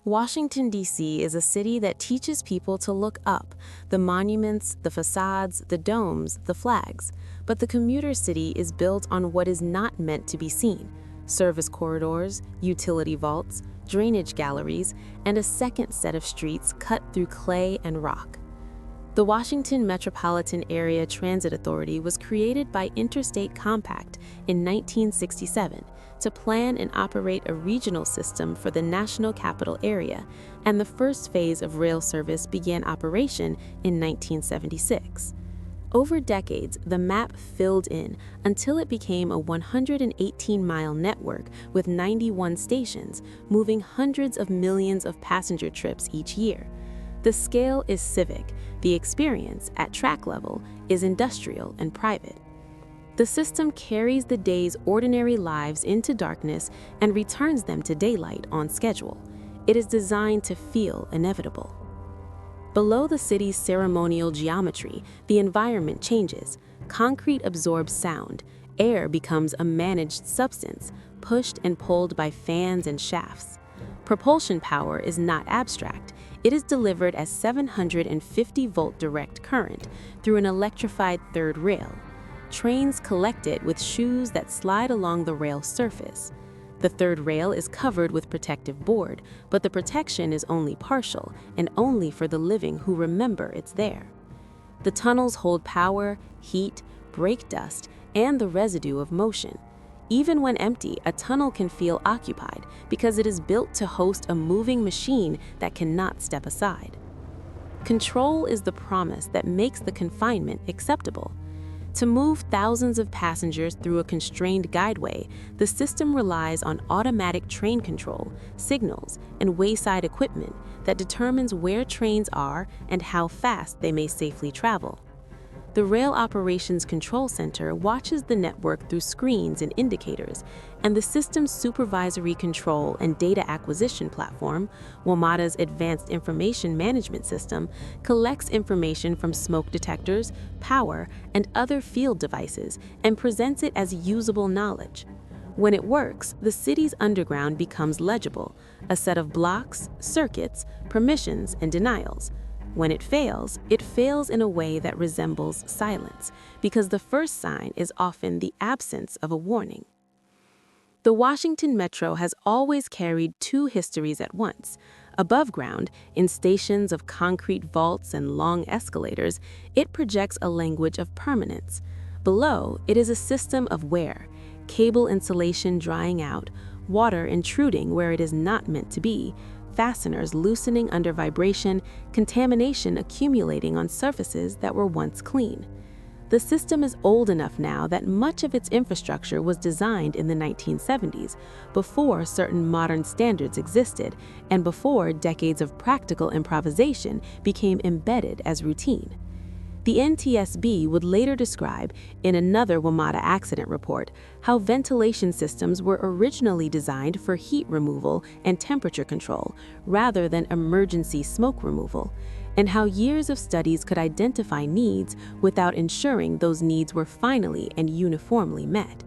Washington, D.C. is a city that teaches people to look up, the monuments, the facades, the domes, the flags. But the commuter city is built on what is not meant to be seen: service corridors, utility vaults, drainage galleries, and a second set of streets cut through clay and rock. The Washington Metropolitan Area Transit Authority was created by Interstate Compact in 1967 to plan and operate a regional system for the National Capital Area, and the first phase of rail service began operation in 1976. Over decades, the map filled in until it became a 118-mile network with 91 stations, moving hundreds of millions of passenger trips each year. The scale is civic, the experience, at track level, is industrial and private. The system carries the day's ordinary lives into darkness and returns them to daylight on schedule. It is designed to feel inevitable. Below the city's ceremonial geometry, the environment changes. Concrete absorbs sound. Air becomes a managed substance, pushed and pulled by fans and shafts. Propulsion power is not abstract. It is delivered as 750-volt direct current through an electrified third rail. Trains collect it with shoes that slide along the rail surface. The third rail is covered with protective board, but the protection is only partial and only for the living who remember it's there. The tunnels hold power, heat, brake dust, and the residue of motion. Even when empty, a tunnel can feel occupied because it is built to host a moving machine that cannot step aside. Control is the promise that makes the confinement acceptable. To move thousands of passengers through a constrained guideway, the system relies on automatic train control, signals, and wayside equipment that determines where trains are and how fast they may safely travel. The Rail Operations Control Center watches the network through screens and indicators, and the system's supervisory control and data acquisition platform, WMATA's Advanced Information Management System, collects information from smoke detectors, power, and other field devices and presents it as usable knowledge. When it works, the city's underground becomes legible, a set of blocks, circuits, permissions, and denials. When it fails in a way that resembles silence, because the first sign is often the absence of a warning. The Washington Metro has always carried two histories at once. Above ground, in stations of concrete vaults and long escalators, it projects a language of permanence. Below, it is a system of wear, cable insulation drying out, water intruding where it is not meant to be, fasteners loosening under vibration, contamination accumulating on surfaces that were once clean. The system is old enough now that much of its infrastructure was designed in the 1970s, before certain modern standards existed, and before decades of practical improvisation became embedded as routine. The NTSB would later describe, in another WMATA accident report, how ventilation systems were originally designed for heat removal and temperature control, rather than emergency smoke removal, and how years of studies could identify needs without ensuring those needs were finally and uniformly met.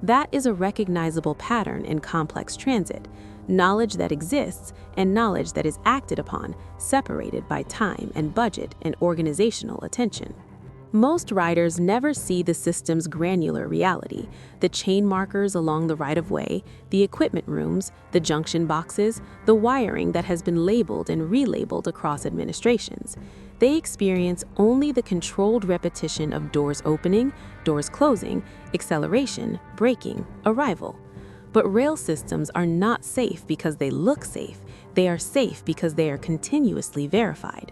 That is a recognizable pattern in complex transit: knowledge that exists and knowledge that is acted upon, separated by time and budget and organizational attention. Most riders never see the system's granular reality: the chain markers along the right-of-way, the equipment rooms, the junction boxes, the wiring that has been labeled and relabeled across administrations. They experience only the controlled repetition of doors opening, doors closing, acceleration, braking, arrival. But rail systems are not safe because they look safe. They are safe because they are continuously verified.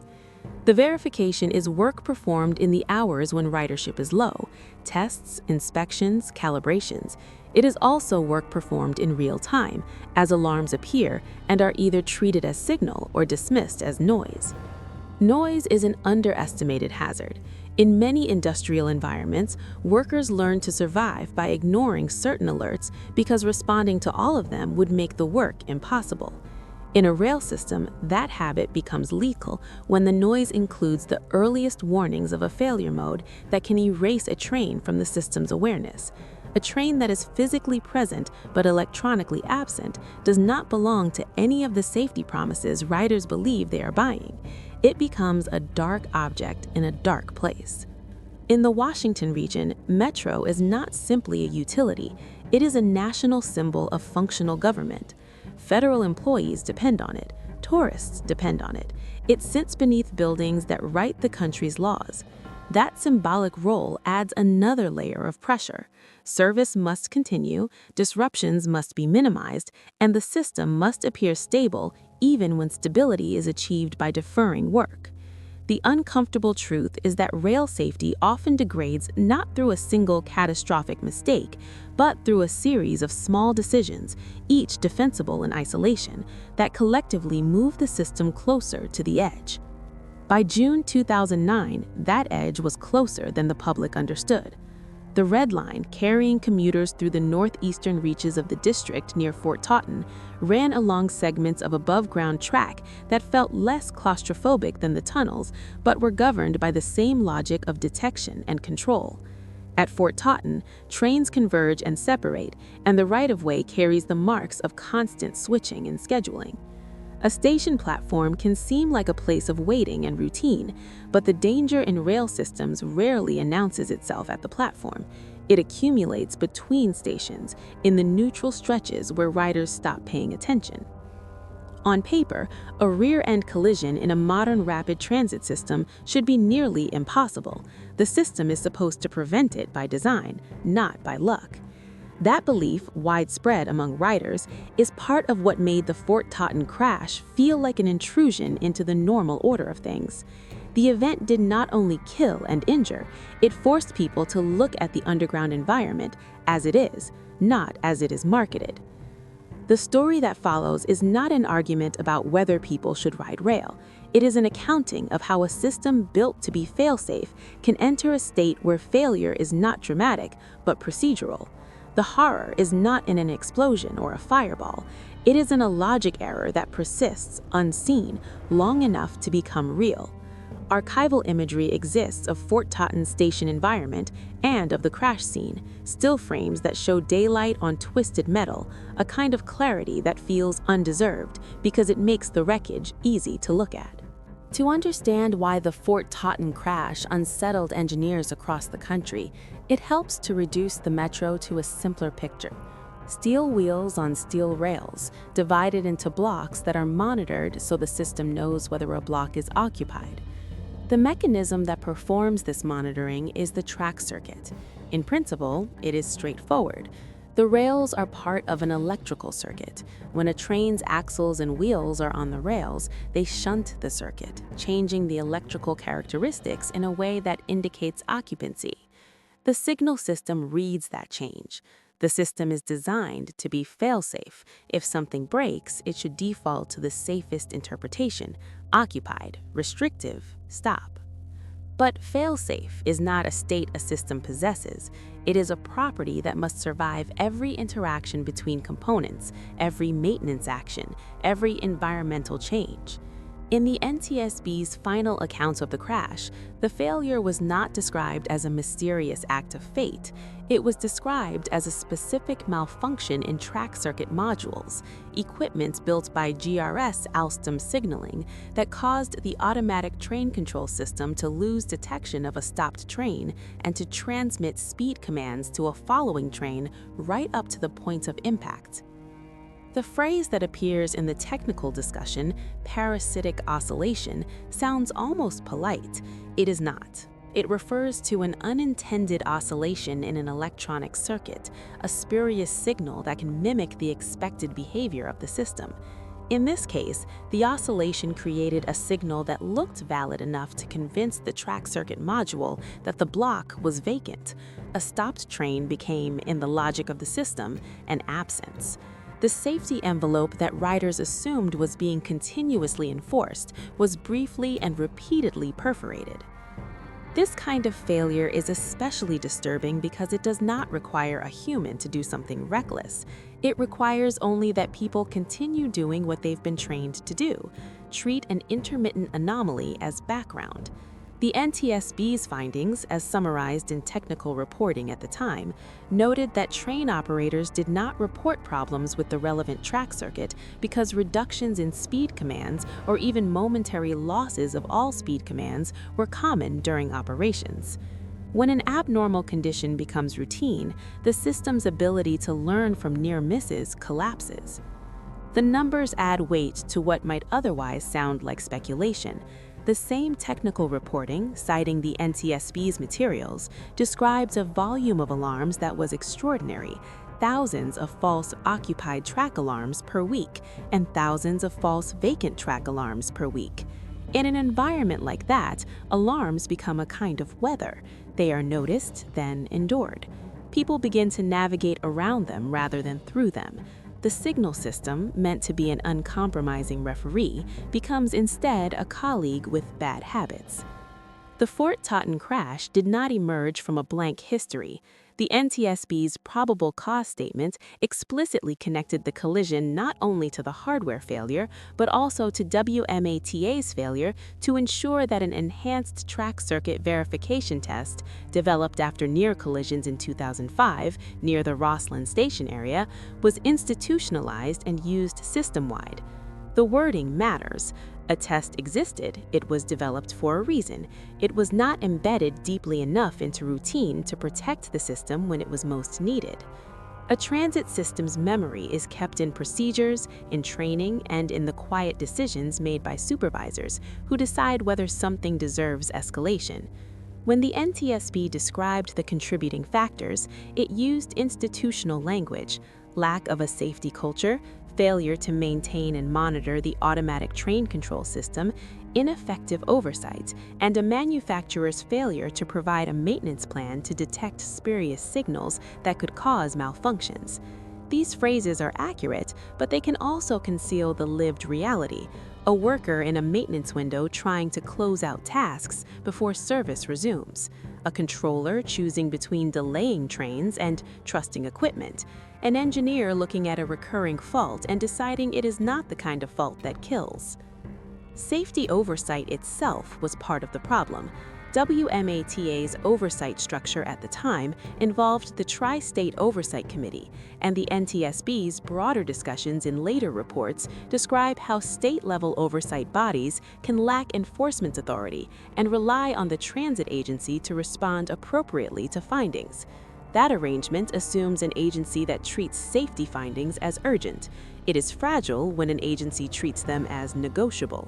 The verification is work performed in the hours when ridership is low: tests, inspections, calibrations. It is also work performed in real time, as alarms appear and are either treated as signal or dismissed as noise. Noise is an underestimated hazard. In many industrial environments, workers learn to survive by ignoring certain alerts because responding to all of them would make the work impossible. In a rail system, that habit becomes lethal when the noise includes the earliest warnings of a failure mode that can erase a train from the system's awareness. A train that is physically present but electronically absent does not belong to any of the safety promises riders believe they are buying. It becomes a dark object in a dark place. In the Washington region, Metro is not simply a utility, it is a national symbol of functional government. Federal employees depend on it, tourists depend on it. It sits beneath buildings that write the country's laws. That symbolic role adds another layer of pressure. Service must continue, disruptions must be minimized, and the system must appear stable even when stability is achieved by deferring work. The uncomfortable truth is that rail safety often degrades not through a single catastrophic mistake, but through a series of small decisions, each defensible in isolation, that collectively move the system closer to the edge. By June 2009, that edge was closer than the public understood. The Red Line, carrying commuters through the northeastern reaches of the district near Fort Totten, ran along segments of above-ground track that felt less claustrophobic than the tunnels, but were governed by the same logic of detection and control. At Fort Totten, trains converge and separate, and the right-of-way carries the marks of constant switching and scheduling. A station platform can seem like a place of waiting and routine, but the danger in rail systems rarely announces itself at the platform. It accumulates between stations, in the neutral stretches where riders stop paying attention. On paper, a rear-end collision in a modern rapid transit system should be nearly impossible. The system is supposed to prevent it by design, not by luck. That belief, widespread among riders, is part of what made the Fort Totten crash feel like an intrusion into the normal order of things. The event did not only kill and injure, it forced people to look at the underground environment as it is, not as it is marketed. The story that follows is not an argument about whether people should ride rail. It is an accounting of how a system built to be fail-safe can enter a state where failure is not dramatic, but procedural. The horror is not in an explosion or a fireball. It is in a logic error that persists, unseen, long enough to become real. Archival imagery exists of Fort Totten Station environment and of the crash scene, still frames that show daylight on twisted metal, a kind of clarity that feels undeserved because it makes the wreckage easy to look at. To understand why the Fort Totten crash unsettled engineers across the country, it helps to reduce the metro to a simpler picture. Steel wheels on steel rails, divided into blocks that are monitored so the system knows whether a block is occupied. The mechanism that performs this monitoring is the track circuit. In principle, it is straightforward. The rails are part of an electrical circuit. When a train's axles and wheels are on the rails, they shunt the circuit, changing the electrical characteristics in a way that indicates occupancy. The signal system reads that change. The system is designed to be fail-safe. If something breaks, it should default to the safest interpretation: occupied, restrictive, stop. But fail-safe is not a state a system possesses. It is a property that must survive every interaction between components, every maintenance action, every environmental change. In the NTSB's final account of the crash, the failure was not described as a mysterious act of fate. It was described as a specific malfunction in track circuit modules, equipment built by GRS Alstom signaling, that caused the automatic train control system to lose detection of a stopped train and to transmit speed commands to a following train right up to the point of impact. The phrase that appears in the technical discussion, parasitic oscillation, sounds almost polite. It is not. It refers to an unintended oscillation in an electronic circuit, a spurious signal that can mimic the expected behavior of the system. In this case, the oscillation created a signal that looked valid enough to convince the track circuit module that the block was vacant. A stopped train became, in the logic of the system, an absence. The safety envelope that riders assumed was being continuously enforced was briefly and repeatedly perforated. This kind of failure is especially disturbing because it does not require a human to do something reckless. It requires only that people continue doing what they've been trained to do, treat an intermittent anomaly as background. The NTSB's findings, as summarized in technical reporting at the time, noted that train operators did not report problems with the relevant track circuit because reductions in speed commands or even momentary losses of all speed commands were common during operations. When an abnormal condition becomes routine, the system's ability to learn from near misses collapses. The numbers add weight to what might otherwise sound like speculation. The same technical reporting, citing the NTSB's materials, describes a volume of alarms that was extraordinary, thousands of false occupied track alarms per week and thousands of false vacant track alarms per week. In an environment like that, alarms become a kind of weather. They are noticed, then endured. People begin to navigate around them rather than through them. The signal system, meant to be an uncompromising referee, becomes instead a colleague with bad habits. The Fort Totten crash did not emerge from a blank history. The NTSB's probable cause statement explicitly connected the collision not only to the hardware failure, but also to WMATA's failure to ensure that an enhanced track circuit verification test, developed after near collisions in 2005 near the Roslyn Station area, was institutionalized and used system-wide. The wording matters. A test existed, it was developed for a reason. It was not embedded deeply enough into routine to protect the system when it was most needed. A transit system's memory is kept in procedures, in training, and in the quiet decisions made by supervisors who decide whether something deserves escalation. When the NTSB described the contributing factors, it used institutional language: lack of a safety culture, failure to maintain and monitor the automatic train control system, ineffective oversight, and a manufacturer's failure to provide a maintenance plan to detect spurious signals that could cause malfunctions. These phrases are accurate, but they can also conceal the lived reality: a worker in a maintenance window trying to close out tasks before service resumes, a controller choosing between delaying trains and trusting equipment, an engineer looking at a recurring fault and deciding it is not the kind of fault that kills. Safety oversight itself was part of the problem. WMATA's oversight structure at the time involved the Tri-State Oversight Committee, and the NTSB's broader discussions in later reports describe how state-level oversight bodies can lack enforcement authority and rely on the transit agency to respond appropriately to findings. That arrangement assumes an agency that treats safety findings as urgent. It is fragile when an agency treats them as negotiable.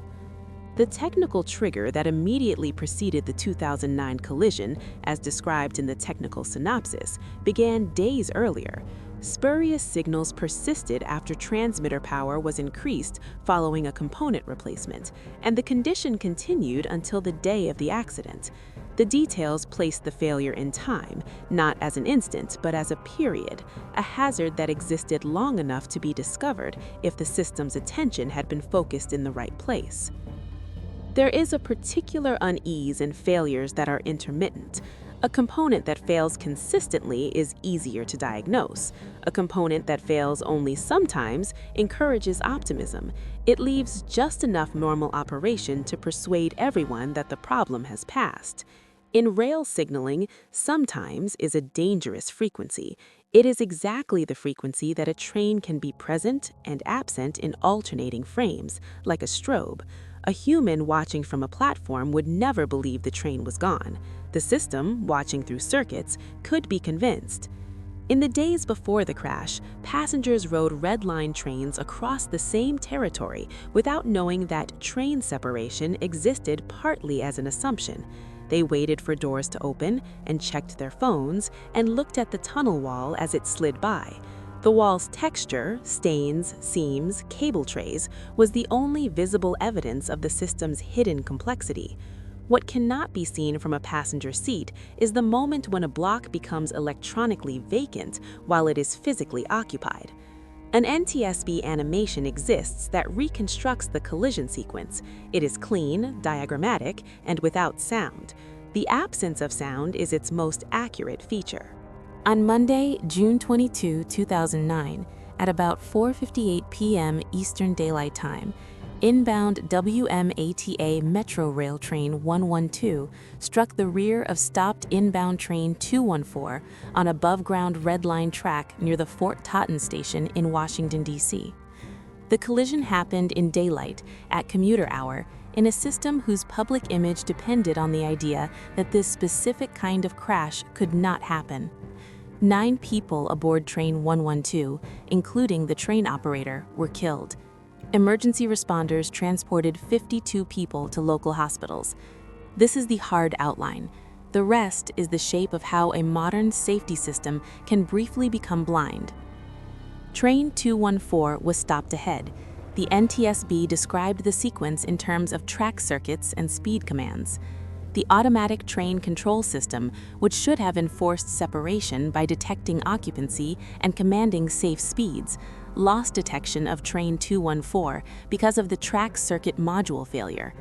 The technical trigger that immediately preceded the 2009 collision, as described in the technical synopsis, began days earlier. Spurious signals persisted after transmitter power was increased following a component replacement, and the condition continued until the day of the accident. The details placed the failure in time, not as an instant, but as a period, a hazard that existed long enough to be discovered if the system's attention had been focused in the right place. There is a particular unease in failures that are intermittent. A component that fails consistently is easier to diagnose. A component that fails only sometimes encourages optimism. It leaves just enough normal operation to persuade everyone that the problem has passed. In rail signaling, sometimes is a dangerous frequency. It is exactly the frequency that a train can be present and absent in alternating frames, like a strobe. A human watching from a platform would never believe the train was gone. The system, watching through circuits, could be convinced. In the days before the crash, passengers rode Red Line trains across the same territory without knowing that train separation existed partly as an assumption. They waited for doors to open and checked their phones and looked at the tunnel wall as it slid by. The wall's texture, stains, seams, cable trays, was the only visible evidence of the system's hidden complexity. What cannot be seen from a passenger seat is the moment when a block becomes electronically vacant while it is physically occupied. An NTSB animation exists that reconstructs the collision sequence. It is clean, diagrammatic, and without sound. The absence of sound is its most accurate feature. On Monday, June 22, 2009, at about 4:58 p.m. Eastern Daylight Time, Inbound WMATA Metro Rail Train 112 struck the rear of stopped inbound train 214 on above-ground Red Line track near the Fort Totten Station in Washington, D.C. The collision happened in daylight, at commuter hour, in a system whose public image depended on the idea that this specific kind of crash could not happen. 9 people aboard Train 112, including the train operator, were killed. Emergency responders transported 52 people to local hospitals. This is the hard outline. The rest is the shape of how a modern safety system can briefly become blind. Train 214 was stopped ahead. The NTSB described the sequence in terms of track circuits and speed commands. The automatic train control system, which should have enforced separation by detecting occupancy and commanding safe speeds, lost detection of Train 214 because of the track circuit module failure.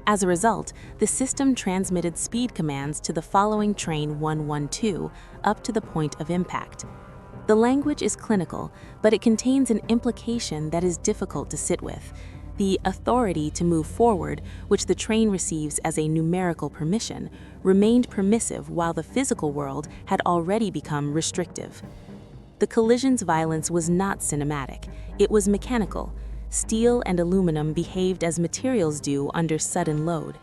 As a result, the system transmitted speed commands to the following Train 112 up to the point of impact. The language is clinical, but it contains an implication that is difficult to sit with. The authority to move forward, which the train receives as a numerical permission, remained permissive while the physical world had already become restrictive. The collision's violence was not cinematic, it was mechanical. Steel and aluminum behaved as materials do under sudden load.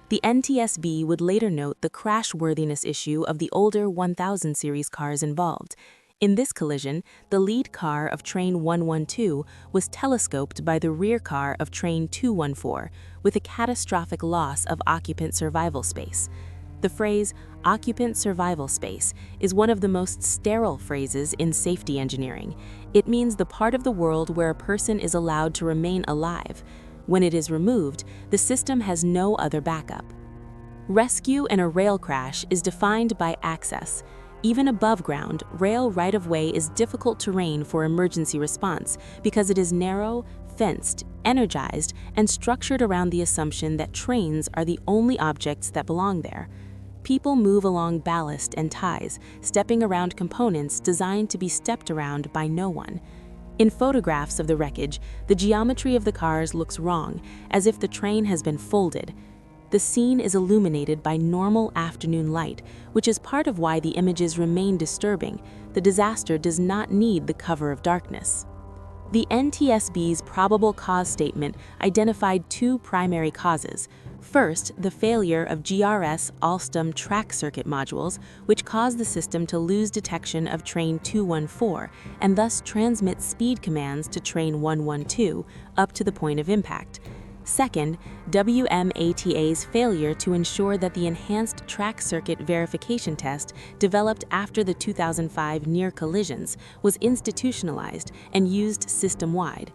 The NTSB would later note the crashworthiness issue of the older 1000 series cars involved. In this collision, the lead car of Train 112 was telescoped by the rear car of Train 214, with a catastrophic loss of occupant survival space. The phrase, occupant survival space, is one of the most sterile phrases in safety engineering. It means the part of the world where a person is allowed to remain alive. When it is removed, the system has no other backup. Rescue in a rail crash is defined by access. Even above ground, rail right-of-way is difficult terrain for emergency response because it is narrow, fenced, energized, and structured around the assumption that trains are the only objects that belong there. People move along ballast and ties, stepping around components designed to be stepped around by no one. In photographs of the wreckage, the geometry of the cars looks wrong, as if the train has been folded. The scene is illuminated by normal afternoon light, which is part of why the images remain disturbing. The disaster does not need the cover of darkness. The NTSB's probable cause statement identified 2 primary causes. First, the failure of GRS Alstom track circuit modules, which caused the system to lose detection of Train 214 and thus transmit speed commands to Train 112 up to the point of impact. Second, WMATA's failure to ensure that the enhanced track circuit verification test developed after the 2005 near collisions was institutionalized and used system-wide.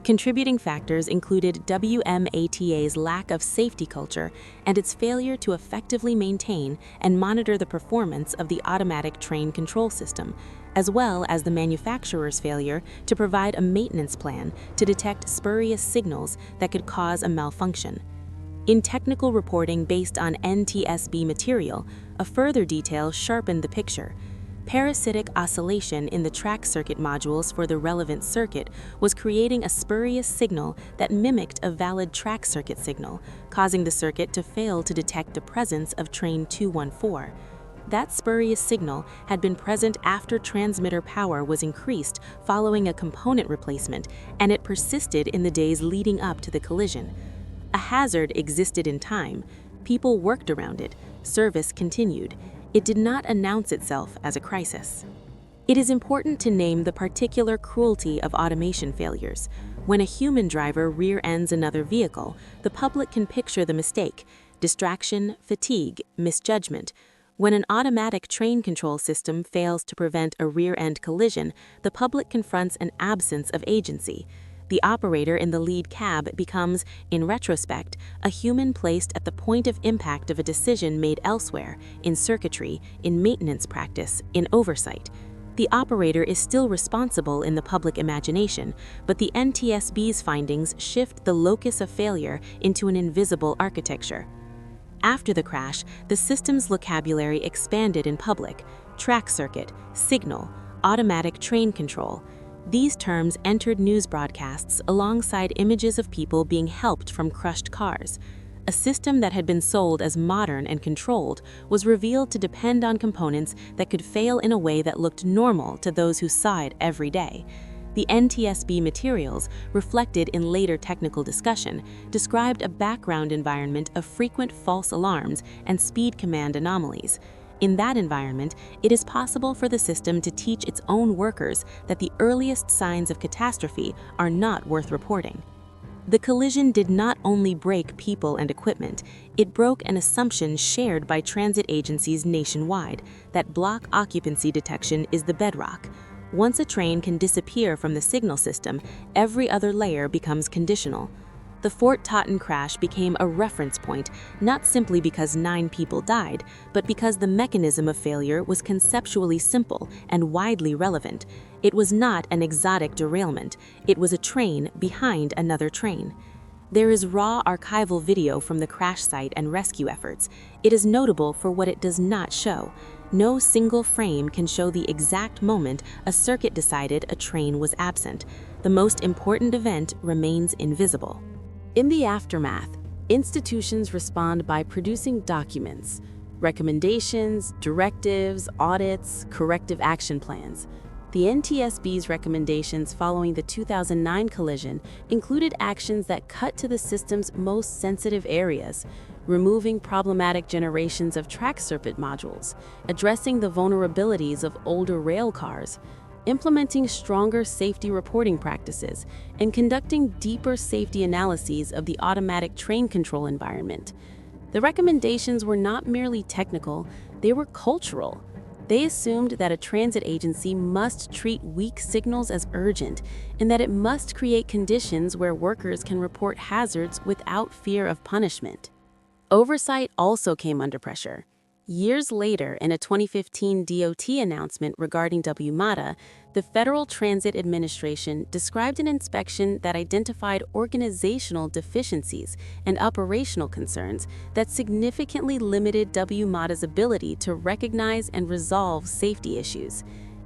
Contributing factors included WMATA's lack of safety culture and its failure to effectively maintain and monitor the performance of the automatic train control system, as well as the manufacturer's failure to provide a maintenance plan to detect spurious signals that could cause a malfunction. In technical reporting based on NTSB material, a further detail sharpened the picture. Parasitic oscillation in the track circuit modules for the relevant circuit was creating a spurious signal that mimicked a valid track circuit signal, causing the circuit to fail to detect the presence of Train 214. That spurious signal had been present after transmitter power was increased following a component replacement, and it persisted in the days leading up to the collision. A hazard existed in time. People worked around it. Service continued. It did not announce itself as a crisis. It is important to name the particular cruelty of automation failures. When a human driver rear-ends another vehicle, the public can picture the mistake: distraction, fatigue, misjudgment. When an automatic train control system fails to prevent a rear-end collision, the public confronts an absence of agency. The operator in the lead cab becomes, in retrospect, a human placed at the point of impact of a decision made elsewhere, in circuitry, in maintenance practice, in oversight. The operator is still responsible in the public imagination, but the NTSB's findings shift the locus of failure into an invisible architecture. After the crash, the system's vocabulary expanded in public: track circuit, signal, automatic train control. These terms entered news broadcasts alongside images of people being helped from crushed cars. A system that had been sold as modern and controlled was revealed to depend on components that could fail in a way that looked normal to those who saw it every day. The NTSB materials, reflected in later technical discussion, described a background environment of frequent false alarms and speed command anomalies. In that environment, it is possible for the system to teach its own workers that the earliest signs of catastrophe are not worth reporting. The collision did not only break people and equipment, it broke an assumption shared by transit agencies nationwide that block occupancy detection is the bedrock. Once a train can disappear from the signal system, every other layer becomes conditional. The Fort Totten crash became a reference point, not simply because 9 people died, but because the mechanism of failure was conceptually simple and widely relevant. It was not an exotic derailment, it was a train behind another train. There is raw archival video from the crash site and rescue efforts. It is notable for what it does not show. No single frame can show the exact moment a circuit decided a train was absent. The most important event remains invisible. In the aftermath, institutions respond by producing documents, recommendations, directives, audits, corrective action plans. The NTSB's recommendations following the 2009 collision included actions that cut to the system's most sensitive areas, removing problematic generations of track circuit modules, addressing the vulnerabilities of older rail cars, implementing stronger safety reporting practices, and conducting deeper safety analyses of the automatic train control environment. The recommendations were not merely technical, they were cultural. They assumed that a transit agency must treat weak signals as urgent and that it must create conditions where workers can report hazards without fear of punishment. Oversight also came under pressure. Years later, in a 2015 DOT announcement regarding WMATA, the Federal Transit Administration described an inspection that identified organizational deficiencies and operational concerns that significantly limited WMATA's ability to recognize and resolve safety issues.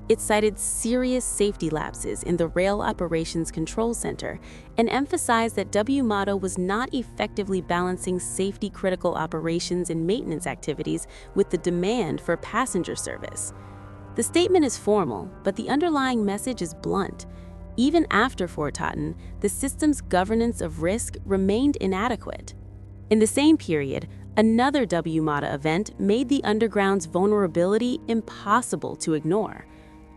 It cited serious safety lapses in the Rail Operations Control Center and emphasized that WMATA was not effectively balancing safety-critical operations and maintenance activities with the demand for passenger service. The statement is formal, but the underlying message is blunt. Even after Fort Totten, the system's governance of risk remained inadequate. In the same period, another WMATA event made the underground's vulnerability impossible to ignore.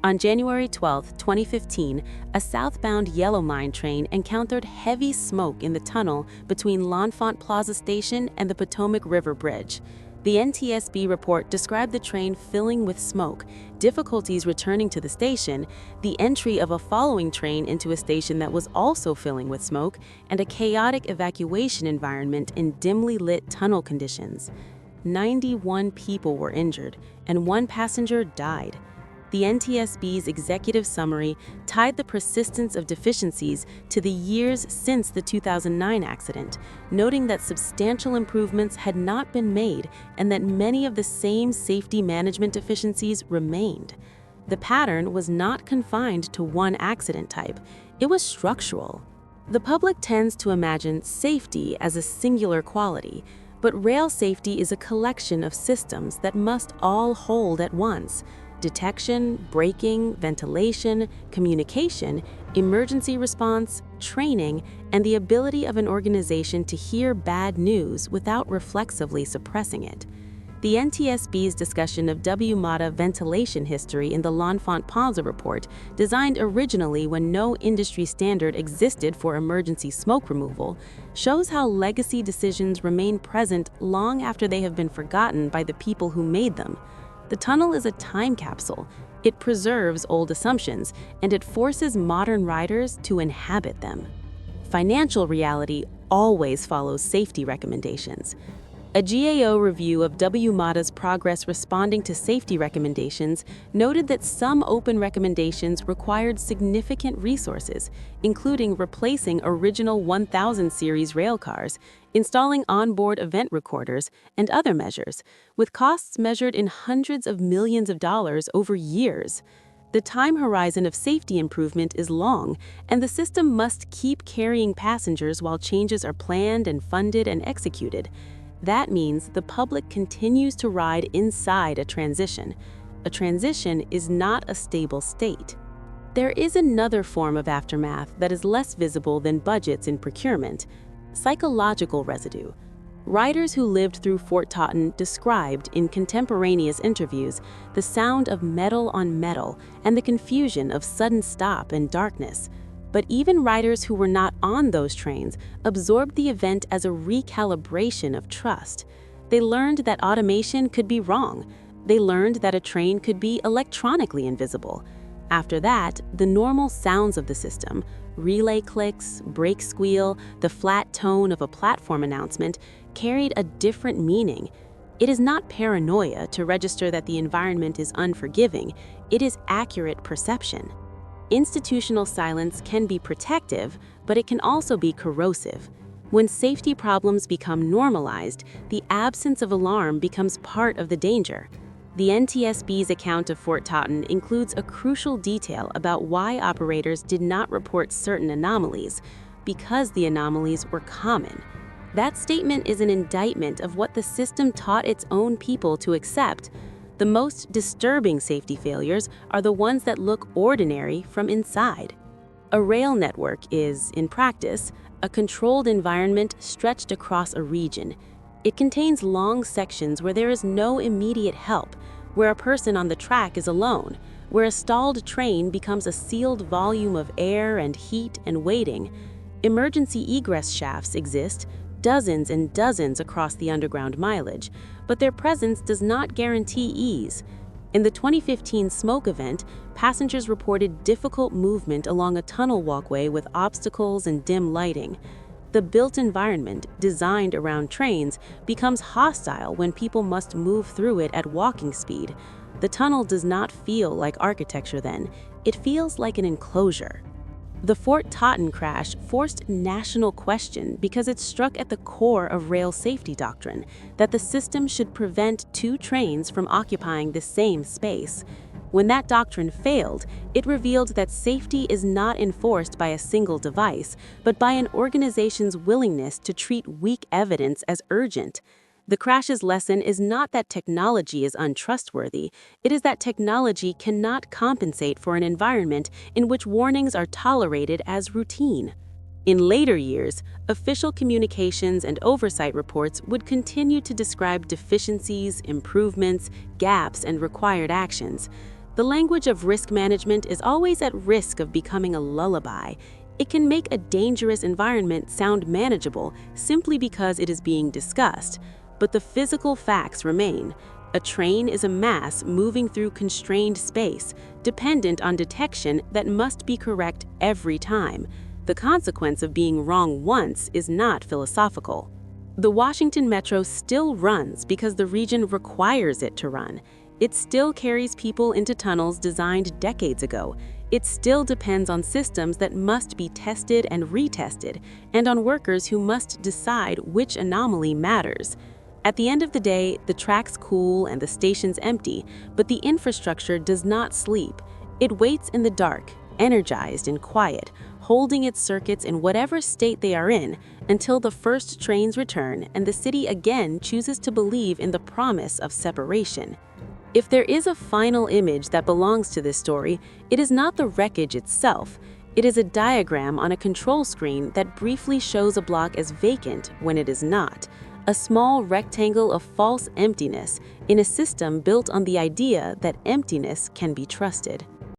On January 12, 2015, a southbound Yellow Line train encountered heavy smoke in the tunnel between L'Enfant Plaza Station and the Potomac River Bridge. The NTSB report described the train filling with smoke, difficulties returning to the station, the entry of a following train into a station that was also filling with smoke, and a chaotic evacuation environment in dimly lit tunnel conditions. 91 people were injured, and 1 passenger died. The NTSB's executive summary tied the persistence of deficiencies to the years since the 2009 accident, noting that substantial improvements had not been made and that many of the same safety management deficiencies remained. The pattern was not confined to one accident type, it was structural. The public tends to imagine safety as a singular quality, but rail safety is a collection of systems that must all hold at once. Detection, braking, ventilation, communication, emergency response, training, and the ability of an organization to hear bad news without reflexively suppressing it. The NTSB's discussion of WMATA ventilation history in the L'Enfant Plaza report, designed originally when no industry standard existed for emergency smoke removal, shows how legacy decisions remain present long after they have been forgotten by the people who made them. The tunnel is a time capsule. It preserves old assumptions, and it forces modern riders to inhabit them. Financial reality always follows safety recommendations. A GAO review of WMATA's progress responding to safety recommendations noted that some open recommendations required significant resources, including replacing original 1000 series railcars, installing onboard event recorders, and other measures, with costs measured in hundreds of millions of dollars over years. The time horizon of safety improvement is long, and the system must keep carrying passengers while changes are planned and funded and executed. That means the public continues to ride inside a transition. A transition is not a stable state. There is another form of aftermath that is less visible than budgets in procurement: psychological residue. Riders who lived through Fort Totten described in contemporaneous interviews the sound of metal on metal and the confusion of sudden stop and darkness. But even riders who were not on those trains absorbed the event as a recalibration of trust. They learned that automation could be wrong. They learned that a train could be electronically invisible. After that, the normal sounds of the system, relay clicks, brake squeal, the flat tone of a platform announcement, carried a different meaning. It is not paranoia to register that the environment is unforgiving. It is accurate perception. Institutional silence can be protective, but it can also be corrosive. When safety problems become normalized, the absence of alarm becomes part of the danger. The NTSB's account of Fort Totten includes a crucial detail about why operators did not report certain anomalies: because the anomalies were common. That statement is an indictment of what the system taught its own people to accept. The most disturbing safety failures are the ones that look ordinary from inside. A rail network is, in practice, a controlled environment stretched across a region. It contains long sections where there is no immediate help, where a person on the track is alone, where a stalled train becomes a sealed volume of air and heat and waiting. Emergency egress shafts exist, dozens and dozens across the underground mileage, but their presence does not guarantee ease. In the 2015 smoke event, passengers reported difficult movement along a tunnel walkway with obstacles and dim lighting. The built environment, designed around trains, becomes hostile when people must move through it at walking speed. The tunnel does not feel like architecture then. It feels like an enclosure. The Fort Totten crash forced national question because it struck at the core of rail safety doctrine, that the system should prevent two trains from occupying the same space. When that doctrine failed, it revealed that safety is not enforced by a single device, but by an organization's willingness to treat weak evidence as urgent. The crash's lesson is not that technology is untrustworthy, it is that technology cannot compensate for an environment in which warnings are tolerated as routine. In later years, official communications and oversight reports would continue to describe deficiencies, improvements, gaps, and required actions. The language of risk management is always at risk of becoming a lullaby. It can make a dangerous environment sound manageable simply because it is being discussed. But the physical facts remain. A train is a mass moving through constrained space, dependent on detection that must be correct every time. The consequence of being wrong once is not philosophical. The Washington Metro still runs because the region requires it to run. It still carries people into tunnels designed decades ago. It still depends on systems that must be tested and retested, and on workers who must decide which anomaly matters. At the end of the day, the track's cool and the station's empty, but the infrastructure does not sleep. It waits in the dark, energized and quiet, holding its circuits in whatever state they are in until the first trains return and the city again chooses to believe in the promise of separation. If there is a final image that belongs to this story, it is not the wreckage itself. It is a diagram on a control screen that briefly shows a block as vacant when it is not. A small rectangle of false emptiness in a system built on the idea that emptiness can be trusted.